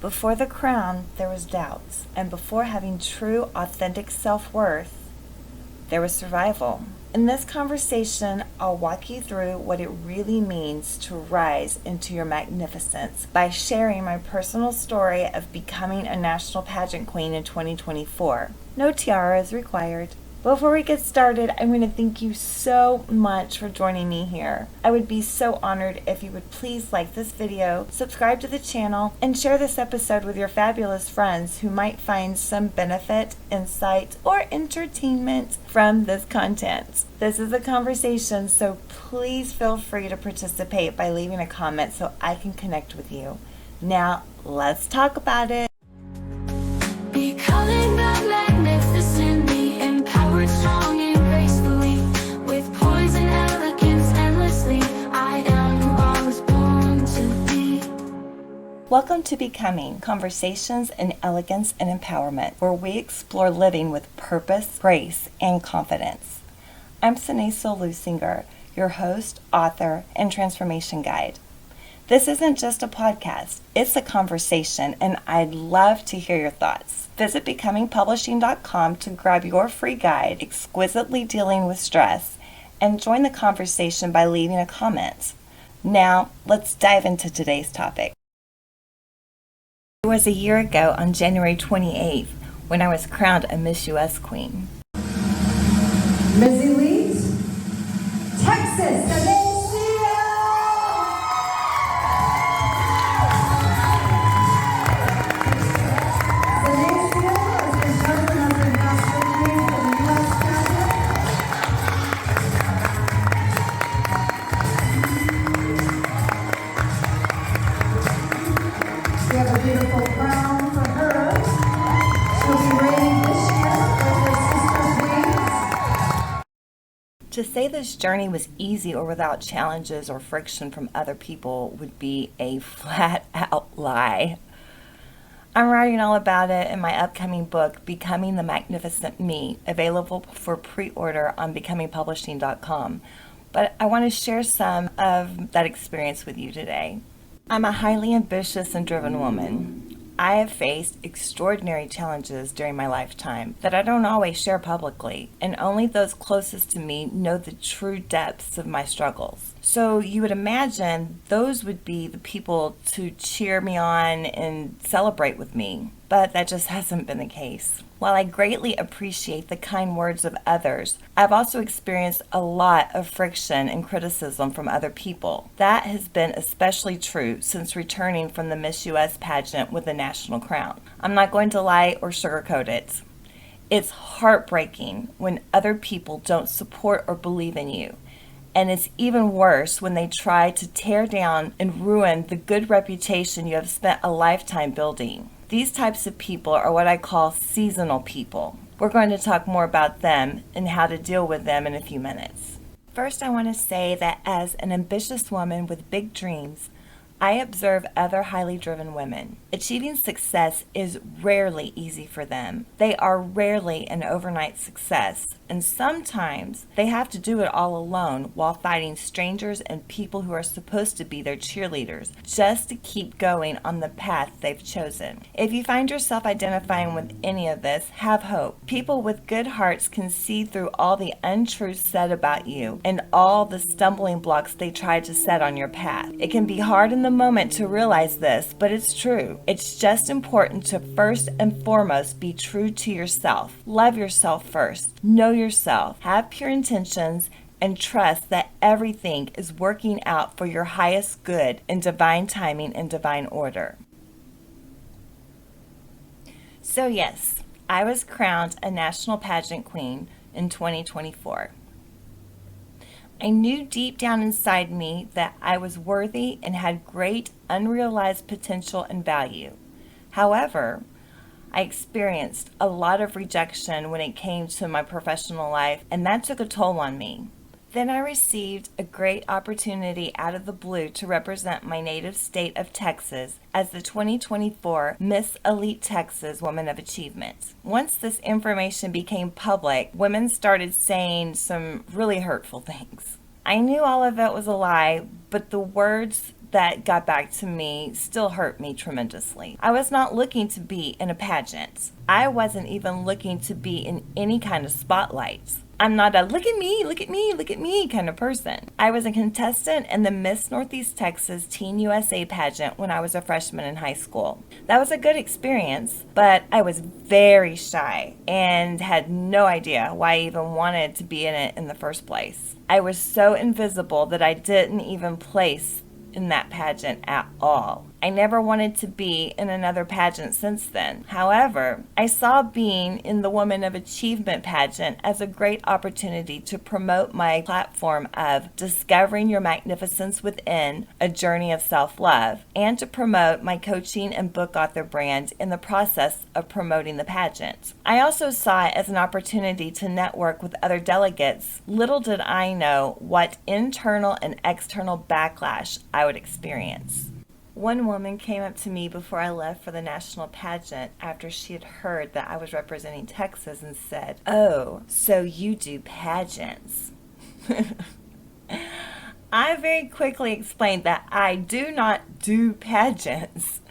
Before the crown, there was doubts, and before having true, authentic self-worth, there was survival. In this conversation, I'll walk you through what it really means to rise into your magnificence by sharing my personal story of becoming a national pageant queen in 2024. No tiara is required. Before we get started, I'm going to thank you so much for joining me here. I would be so honored if you would please like this video, subscribe to the channel, and share this episode with your fabulous friends who might find some benefit, insight, or entertainment from this content. This is a conversation, so please feel free to participate by leaving a comment so I can connect with you. Now, let's talk about it. Becoming the magnificently empowered, strong and gracefully, with poise and elegance endlessly. I am who I was born to be. Welcome to Becoming Conversations in Elegance and Empowerment, where we explore living with purpose, grace, and confidence. I'm Senée Luchsinger, your host, author, and transformation guide. This isn't just a podcast, it's a conversation, and I'd love to hear your thoughts. Visit becomingpublishing.com to grab your free guide, Exquisitely Dealing with Stress, and join the conversation by leaving a comment. Now, let's dive into today's topic. It was a year ago on January 28th when I was crowned a Miss US Queen. Miss Elite, Texas, Senée. We have a beautiful crown for her. She'll be reigning this year with her sister's wings. To say this journey was easy or without challenges or friction from other people would be a flat out lie. I'm writing all about it in my upcoming book, Becoming the Magnificent Me, available for pre-order on becomingpublishing.com. But I want to share some of that experience with you today. I'm a highly ambitious and driven woman. I have faced extraordinary challenges during my lifetime that I don't always share publicly, and only those closest to me know the true depths of my struggles. So you would imagine those would be the people to cheer me on and celebrate with me, but that just hasn't been the case. While I greatly appreciate the kind words of others, I've also experienced a lot of friction and criticism from other people. That has been especially true since returning from the Miss US pageant with the national crown. I'm not going to lie or sugarcoat it. It's heartbreaking when other people don't support or believe in you. And it's even worse when they try to tear down and ruin the good reputation you have spent a lifetime building. These types of people are what I call seasonal people. We're going to talk more about them and how to deal with them in a few minutes. First, I want to say that as an ambitious woman with big dreams, I observe other highly driven women. Achieving success is rarely easy for them. They are rarely an overnight success, and sometimes they have to do it all alone while fighting strangers and people who are supposed to be their cheerleaders just to keep going on the path they've chosen. If you find yourself identifying with any of this, have hope. People with good hearts can see through all the untruths said about you and all the stumbling blocks they try to set on your path. It can be hard in the moment to realize this, but it's true. It's just important to first and foremost be true to yourself. Love yourself first. Know yourself. Have pure intentions and trust that everything is working out for your highest good in divine timing and divine order. So yes, I was crowned a national pageant queen in 2024. I knew deep down inside me that I was worthy and had great unrealized potential and value. However, I experienced a lot of rejection when it came to my professional life, and that took a toll on me. Then I received a great opportunity out of the blue to represent my native state of Texas as the 2024 Miss Elite Texas Woman of Achievement. Once this information became public, women started saying some really hurtful things. I knew all of it was a lie, but the words that got back to me still hurt me tremendously. I was not looking to be in a pageant. I wasn't even looking to be in any kind of spotlight. I'm not a look at me, look at me, look at me kind of person. I was a contestant in the Miss Northeast Texas Teen USA pageant when I was a freshman in high school. That was a good experience, but I was very shy and had no idea why I even wanted to be in it in the first place. I was so invisible that I didn't even place in that pageant at all. I never wanted to be in another pageant since then. However, I saw being in the Woman of Achievement pageant as a great opportunity to promote my platform of discovering your magnificence within, a journey of self-love, and to promote my coaching and book author brand in the process of promoting the pageant. I also saw it as an opportunity to network with other delegates. Little did I know what internal and external backlash I would experience. One woman came up to me before I left for the national pageant after she had heard that I was representing Texas and said, "Oh, so you do pageants." I very quickly explained that I do not do pageants,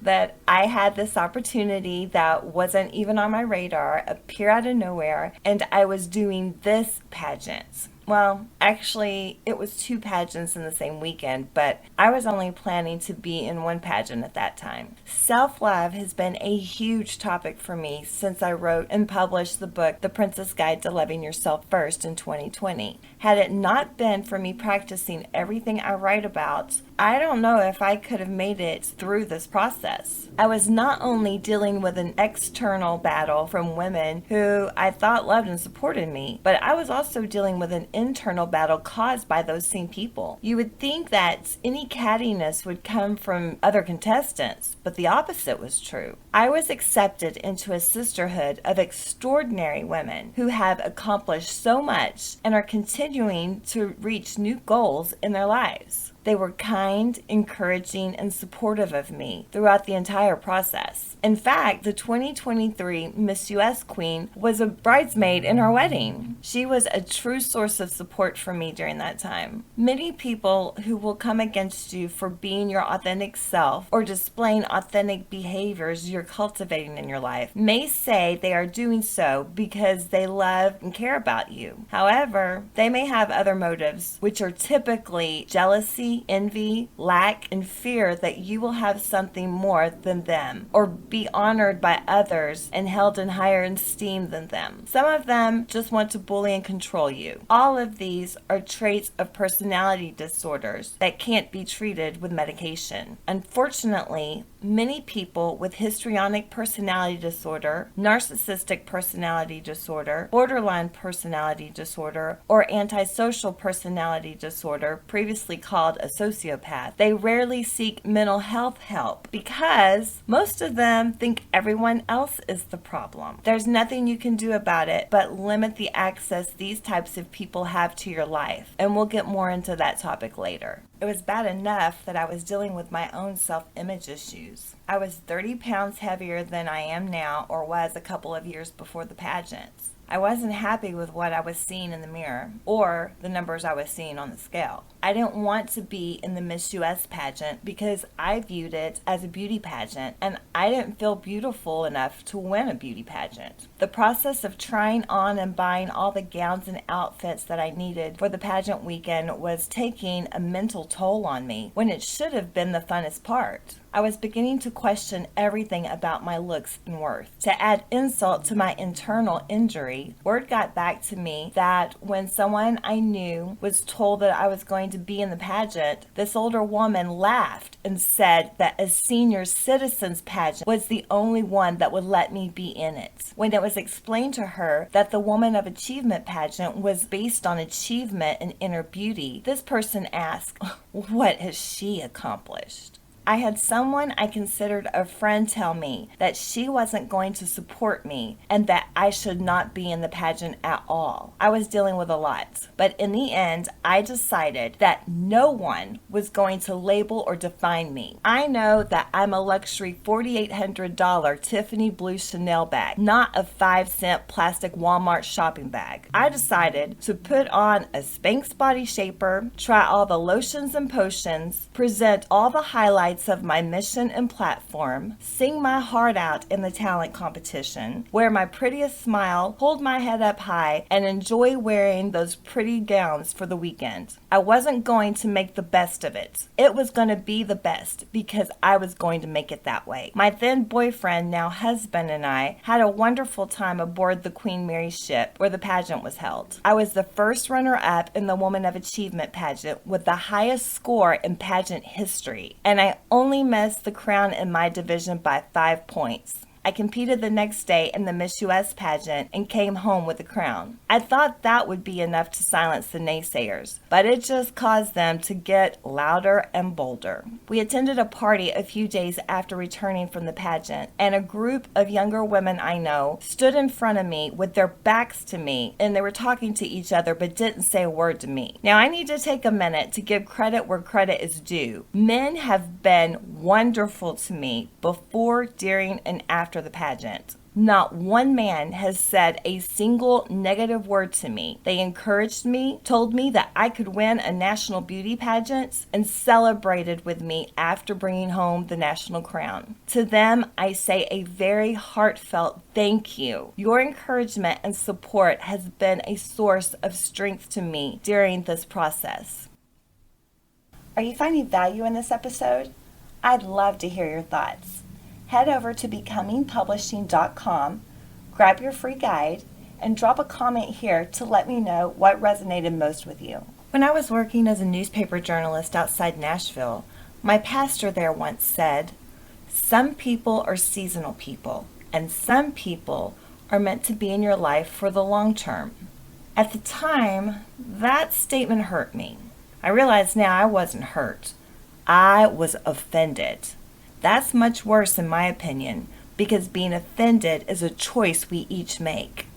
that I had this opportunity that wasn't even on my radar, appear out of nowhere, and I was doing this pageant. Well, actually, it was 2 pageants in the same weekend, but I was only planning to be in one pageant at that time. Self-love has been a huge topic for me since I wrote and published the book, The Princess Guide to Loving Yourself First in 2020. Had it not been for me practicing everything I write about, I don't know if I could have made it through this process. I was not only dealing with an external battle from women who I thought loved and supported me, but I was also dealing with an internal battle caused by those same people. You would think that any cattiness would come from other contestants, but the opposite was true. I was accepted into a sisterhood of extraordinary women who have accomplished so much and are continuing to reach new goals in their lives. They were kind, encouraging, and supportive of me throughout the entire process. In fact, the 2023 Miss US Queen was a bridesmaid in our wedding. She was a true source of support for me during that time. Many people who will come against you for being your authentic self or displaying authentic behaviors you're cultivating in your life may say they are doing so because they love and care about you. However, they may have other motives, which are typically jealousy, envy, lack, and fear that you will have something more than them, or be honored by others and held in higher esteem than them. Some of them just want to bully and control you. All of these are traits of personality disorders that can't be treated with medication. Unfortunately, many people with histrionic personality disorder, narcissistic personality disorder, borderline personality disorder, or antisocial personality disorder, previously called a sociopath, they rarely seek mental health help because most of them think everyone else is the problem. There's nothing you can do about it but limit the access these types of people have to your life, and we'll get more into that topic later. It was bad enough that I was dealing with my own self-image issues. I was 30 pounds heavier than I am now, or was a couple of years before the pageants. I wasn't happy with what I was seeing in the mirror or the numbers I was seeing on the scale. I didn't want to be in the Miss US pageant because I viewed it as a beauty pageant and I didn't feel beautiful enough to win a beauty pageant. The process of trying on and buying all the gowns and outfits that I needed for the pageant weekend was taking a mental toll on me when it should have been the funnest part. I was beginning to question everything about my looks and worth. To add insult to my internal injury, word got back to me that when someone I knew was told that I was going to be in the pageant, this older woman laughed and said that a senior citizens pageant was the only one that would let me be in it. When it was explained to her that the Woman of Achievement pageant was based on achievement and inner beauty, this person asked, "What has she accomplished?" I had someone I considered a friend tell me that she wasn't going to support me and that I should not be in the pageant at all. I was dealing with a lot, but in the end, I decided that no one was going to label or define me. I know that I'm a luxury $4,800 Tiffany blue Chanel bag, not a 5-cent plastic Walmart shopping bag. I decided to put on a Spanx body shaper, try all the lotions and potions, present all the highlights of my mission and platform, sing my heart out in the talent competition, wear my prettiest smile, hold my head up high, and enjoy wearing those pretty gowns for the weekend. I wasn't going to make the best of it. It was going to be the best because I was going to make it that way. My then boyfriend, now husband, and I had a wonderful time aboard the Queen Mary ship where the pageant was held. I was the first runner-up in the Woman of Achievement pageant with the highest score in pageant history, and I only missed the crown in my division by 5 points. I competed the next day in the Miss US pageant and came home with the crown. I thought that would be enough to silence the naysayers, but it just caused them to get louder and bolder. We attended a party a few days after returning from the pageant, and a group of younger women I know stood in front of me with their backs to me, and they were talking to each other but didn't say a word to me. Now I need to take a minute to give credit where credit is due. Men have been wonderful to me before, during, and after the pageant. Not one man has said a single negative word to me. They encouraged me, told me that I could win a national beauty pageant, and celebrated with me after bringing home the national crown. To them, I say a very heartfelt thank you. Your encouragement and support has been a source of strength to me during this process. Are you finding value in this episode? I'd love to hear your thoughts. Head over to becomingpublishing.com, grab your free guide, and drop a comment here to let me know what resonated most with you. When I was working as a newspaper journalist outside Nashville, my pastor there once said, "Some people are seasonal people, and some people are meant to be in your life for the long term." At the time, that statement hurt me. I realize now I wasn't hurt. I was offended. That's much worse in my opinion, because being offended is a choice we each make.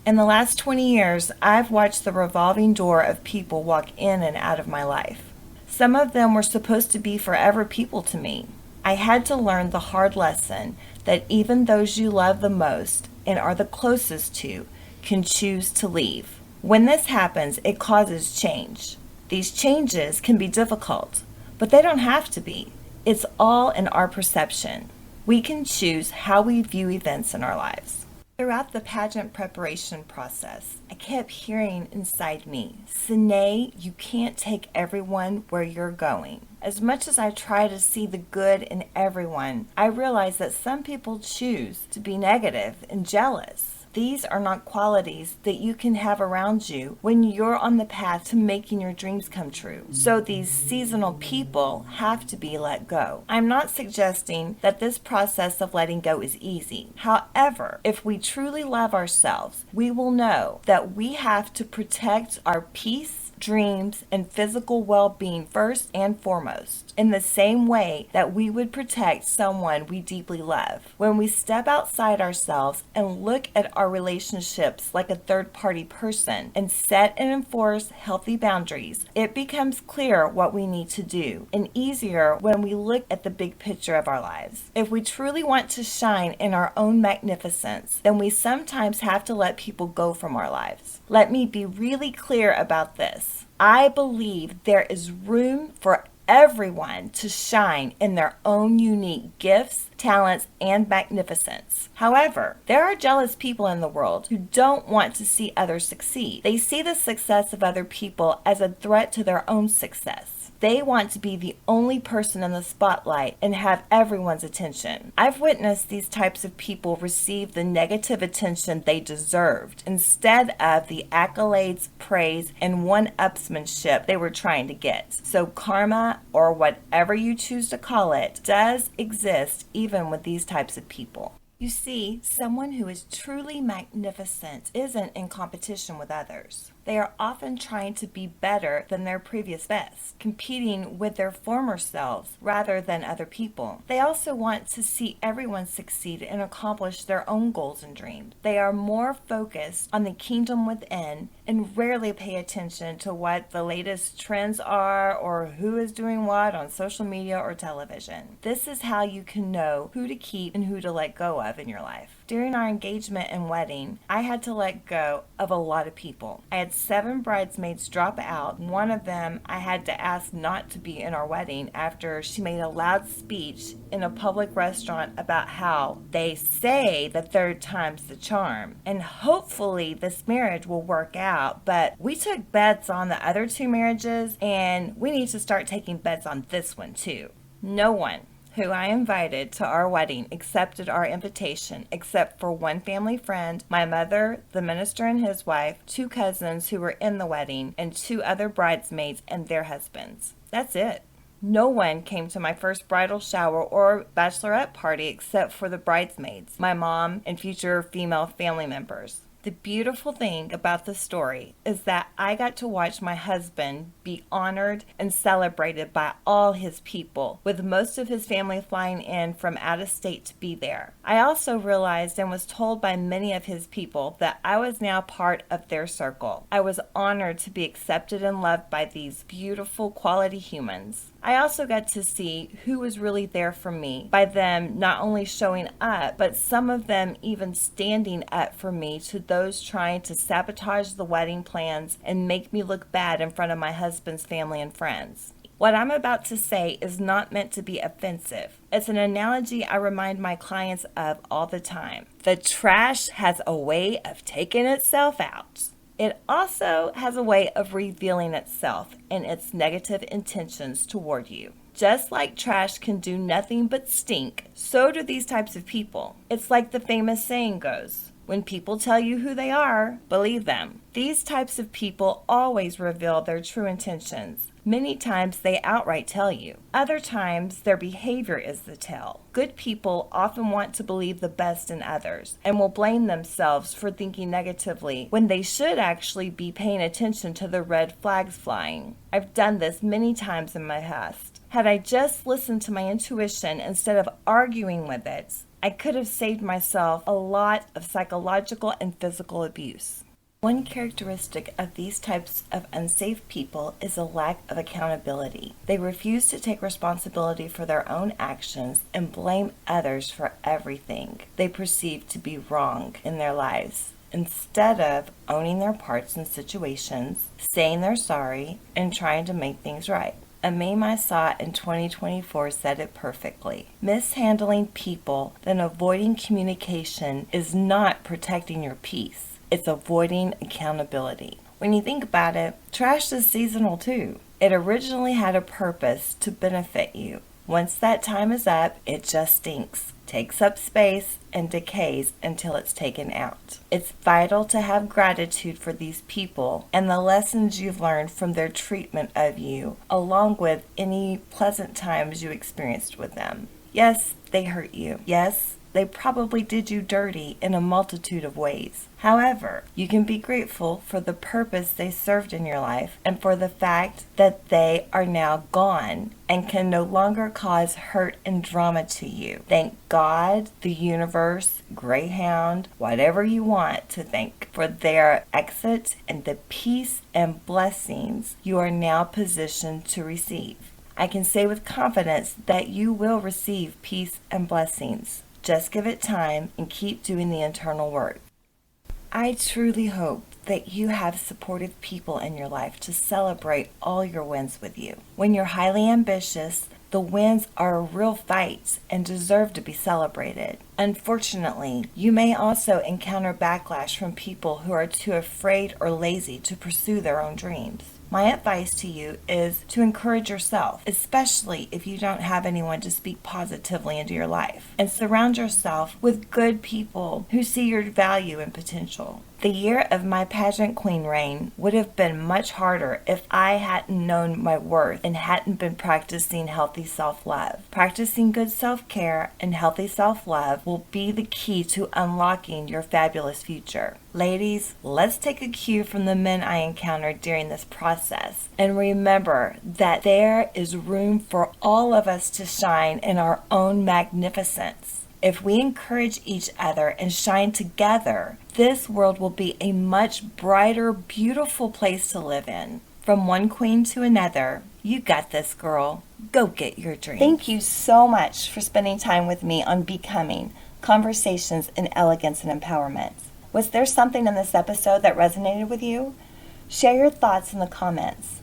In the last 20 years, I've watched the revolving door of people walk in and out of my life. Some of them were supposed to be forever people to me. I had to learn the hard lesson that even those you love the most and are the closest to can choose to leave. When this happens, it causes change. These changes can be difficult, but they don't have to be. It's all in our perception. We can choose how we view events in our lives. Throughout the pageant preparation process, I kept hearing inside me, "Senée, you can't take everyone where you're going." As much as I try to see the good in everyone, I realize that some people choose to be negative and jealous. These are not qualities that you can have around you when you're on the path to making your dreams come true. So these seasonal people have to be let go. I'm not suggesting that this process of letting go is easy. However, if we truly love ourselves, we will know that we have to protect our peace, dreams, and physical well-being first and foremost, in the same way that we would protect someone we deeply love. When we step outside ourselves and look at our relationships like a third-party person and set and enforce healthy boundaries, it becomes clear what we need to do, and easier when we look at the big picture of our lives. If we truly want to shine in our own magnificence, then we sometimes have to let people go from our lives. Let me be really clear about this. I believe there is room for everyone to shine in their own unique gifts, talents, and magnificence. However, there are jealous people in the world who don't want to see others succeed. They see the success of other people as a threat to their own success. They want to be the only person in the spotlight and have everyone's attention. I've witnessed these types of people receive the negative attention they deserved instead of the accolades, praise, and one-upsmanship they were trying to get. So karma, or whatever you choose to call it, does exist even with these types of people. You see, someone who is truly magnificent isn't in competition with others. They are often trying to be better than their previous best, competing with their former selves rather than other people. They also want to see everyone succeed and accomplish their own goals and dreams. They are more focused on the kingdom within and rarely pay attention to what the latest trends are or who is doing what on social media or television. This is how you can know who to keep and who to let go of in your life. During our engagement and wedding, I had to let go of a lot of people. I had 7 bridesmaids drop out. One of them I had to ask not to be in our wedding after she made a loud speech in a public restaurant about how they say the third time's the charm. And hopefully this marriage will work out, but we took bets on the other 2 marriages and we need to start taking bets on this one too. No one who I invited to our wedding accepted our invitation except for one family friend, my mother, the minister and his wife, 2 cousins who were in the wedding, and 2 other bridesmaids and their husbands. That's it. No one came to my first bridal shower or bachelorette party except for the bridesmaids, my mom, and future female family members. The beautiful thing about the story is that I got to watch my husband be honored and celebrated by all his people, with most of his family flying in from out of state to be there. I also realized and was told by many of his people that I was now part of their circle. I was honored to be accepted and loved by these beautiful quality humans. I also got to see who was really there for me by them not only showing up, but some of them even standing up for me to those trying to sabotage the wedding plans and make me look bad in front of my husband's family and friends. What I'm about to say is not meant to be offensive. It's an analogy I remind my clients of all the time. The trash has a way of taking itself out. It also has a way of revealing itself and its negative intentions toward you. Just like trash can do nothing but stink, so do these types of people. It's like the famous saying goes, when people tell you who they are, believe them. These types of people always reveal their true intentions. Many times they outright tell you. Other times their behavior is the tell. Good people often want to believe the best in others and will blame themselves for thinking negatively when they should actually be paying attention to the red flags flying. I've done this many times in my past. Had I just listened to my intuition instead of arguing with it, I could have saved myself a lot of psychological and physical abuse. One characteristic of these types of unsafe people is a lack of accountability. They refuse to take responsibility for their own actions and blame others for everything they perceive to be wrong in their lives, instead of owning their parts in situations, saying they're sorry, and trying to make things right. A meme I saw in 2024 said it perfectly. Mishandling people, then avoiding communication is not protecting your peace. It's avoiding accountability. When you think about it, trash is seasonal too. It originally had a purpose to benefit you. Once that time is up, it just stinks, takes up space, and decays until it's taken out. It's vital to have gratitude for these people and the lessons you've learned from their treatment of you, along with any pleasant times you experienced with them. Yes, they hurt you. Yes, they probably did you dirty in a multitude of ways. However, you can be grateful for the purpose they served in your life and for the fact that they are now gone and can no longer cause hurt and drama to you. Thank God, the universe, Greyhound, whatever you want to thank for their exit and the peace and blessings you are now positioned to receive. I can say with confidence that you will receive peace and blessings. Just give it time and keep doing the internal work. I truly hope that you have supportive people in your life to celebrate all your wins with you. When you're highly ambitious, the wins are real fights and deserve to be celebrated. Unfortunately, you may also encounter backlash from people who are too afraid or lazy to pursue their own dreams. My advice to you is to encourage yourself, especially if you don't have anyone to speak positively into your life, and surround yourself with good people who see your value and potential. The year of my pageant queen reign would have been much harder if I hadn't known my worth and hadn't been practicing healthy self-love. Practicing good self-care and healthy self-love will be the key to unlocking your fabulous future. Ladies, let's take a cue from the men I encountered during this process and remember that there is room for all of us to shine in our own magnificence. If we encourage each other and shine together, this world will be a much brighter, beautiful place to live in. From one queen to another, you got this, girl. Go get your dream. Thank you so much for spending time with me on Becoming, Conversations in Elegance and Empowerment. Was there something in this episode that resonated with you? Share your thoughts in the comments.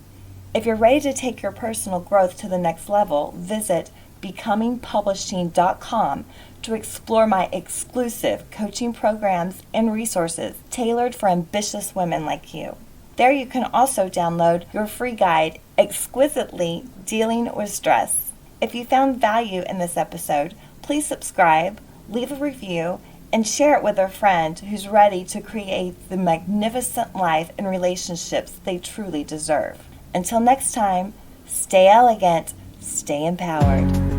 If you're ready to take your personal growth to the next level, visit becomingpublishing.com to explore my exclusive coaching programs and resources tailored for ambitious women like you. There you can also download your free guide, Exquisitely Dealing with Stress. If you found value in this episode, please subscribe, leave a review, and share it with a friend who's ready to create the magnificent life and relationships they truly deserve. Until next time, stay elegant, stay empowered.